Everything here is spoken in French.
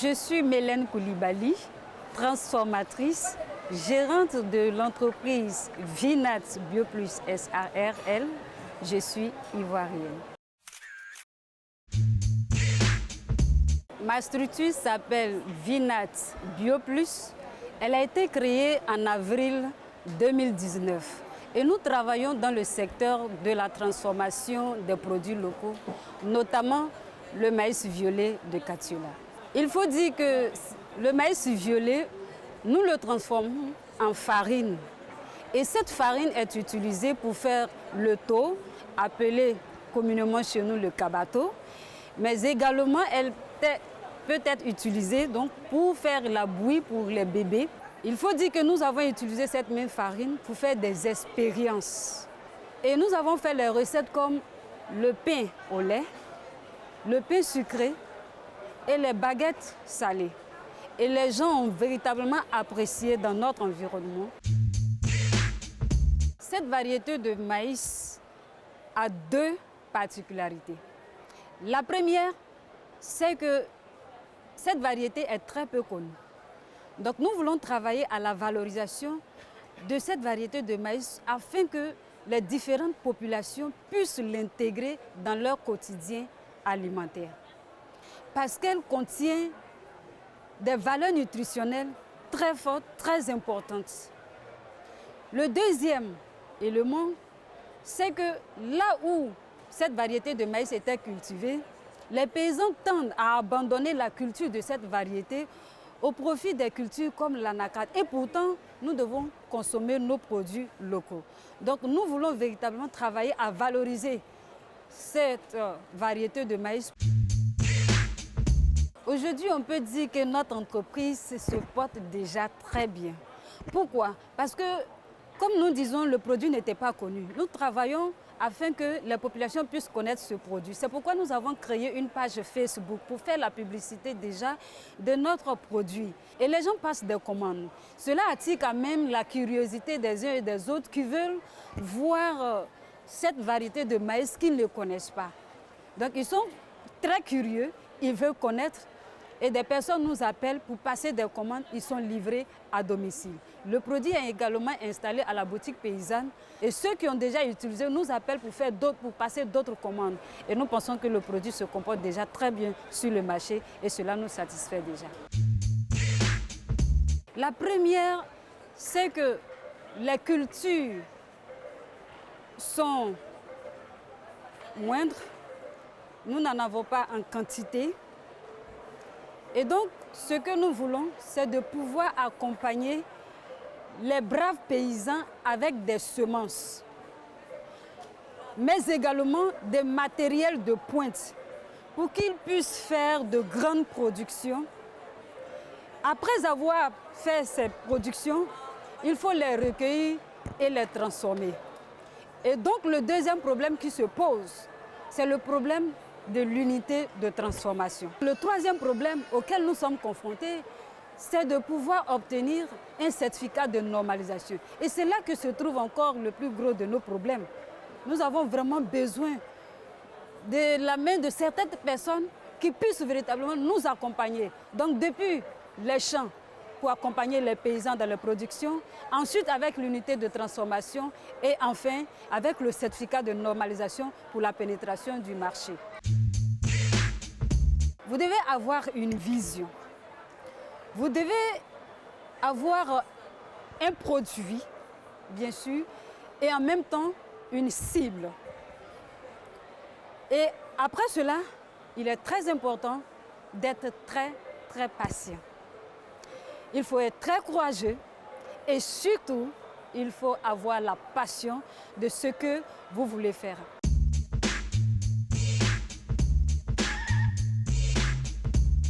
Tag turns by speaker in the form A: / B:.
A: Je suis Mélène Koulibaly, transformatrice, gérante de l'entreprise Vinat Bioplus SARL. Je suis ivoirienne. Ma structure s'appelle Vinat Bioplus. Elle a été créée en avril 2019 et nous travaillons dans le secteur de la transformation des produits locaux, notamment le maïs violet de Katiula. Il faut dire que le maïs violet, nous le transformons en farine. Et cette farine est utilisée pour faire le tau, appelé communément chez nous le kabato, mais également elle peut être utilisée donc, pour faire la bouillie pour les bébés. Il faut dire que nous avons utilisé cette même farine pour faire des expériences. Et nous avons fait les recettes comme le pain au lait, le pain sucré et les baguettes salées. Et les gens ont véritablement apprécié dans notre environnement. Cette variété de maïs a deux particularités. La première, c'est que cette variété est très peu connue. Donc nous voulons travailler à la valorisation de cette variété de maïs afin que les différentes populations puissent l'intégrer dans leur quotidien alimentaire. Parce qu'elle contient des valeurs nutritionnelles très fortes, très importantes. Le deuxième élément, c'est que là où cette variété de maïs était cultivée, les paysans tendent à abandonner la culture de cette variété au profit des cultures comme l'anacarde. Et pourtant, nous devons consommer nos produits locaux. Donc nous voulons véritablement travailler à valoriser cette variété de maïs. Aujourd'hui, on peut dire que notre entreprise se porte déjà très bien. Pourquoi? Parce que, comme nous disons, le produit n'était pas connu. Nous travaillons afin que les populations puissent connaître ce produit. C'est pourquoi nous avons créé une page Facebook pour faire la publicité déjà de notre produit. Et les gens passent des commandes. Cela attire quand même la curiosité des uns et des autres qui veulent voir cette variété de maïs qu'ils ne connaissent pas. Donc ils sont très curieux, ils veulent connaître. Et des personnes nous appellent pour passer des commandes, ils sont livrés à domicile. Le produit est également installé à la boutique paysanne et ceux qui ont déjà utilisé nous appellent pour passer d'autres commandes. Et nous pensons que le produit se comporte déjà très bien sur le marché et cela nous satisfait déjà. La première, c'est que les cultures sont moindres, nous n'en avons pas en quantité. Et donc, ce que nous voulons, c'est de pouvoir accompagner les braves paysans avec des semences, mais également des matériels de pointe pour qu'ils puissent faire de grandes productions. Après avoir fait ces productions, il faut les recueillir et les transformer. Et donc, le deuxième problème qui se pose, c'est le problème de l'unité de transformation. Le troisième problème auquel nous sommes confrontés, c'est de pouvoir obtenir un certificat de normalisation. Et c'est là que se trouve encore le plus gros de nos problèmes. Nous avons vraiment besoin de la main de certaines personnes qui puissent véritablement nous accompagner. Donc depuis les champs, pour accompagner les paysans dans leur production, ensuite avec l'unité de transformation et enfin avec le certificat de normalisation pour la pénétration du marché. Vous devez avoir une vision. Vous devez avoir un produit, bien sûr, et en même temps une cible. Et après cela, il est très important d'être très patient. Il faut être très courageux et surtout, il faut avoir la passion de ce que vous voulez faire.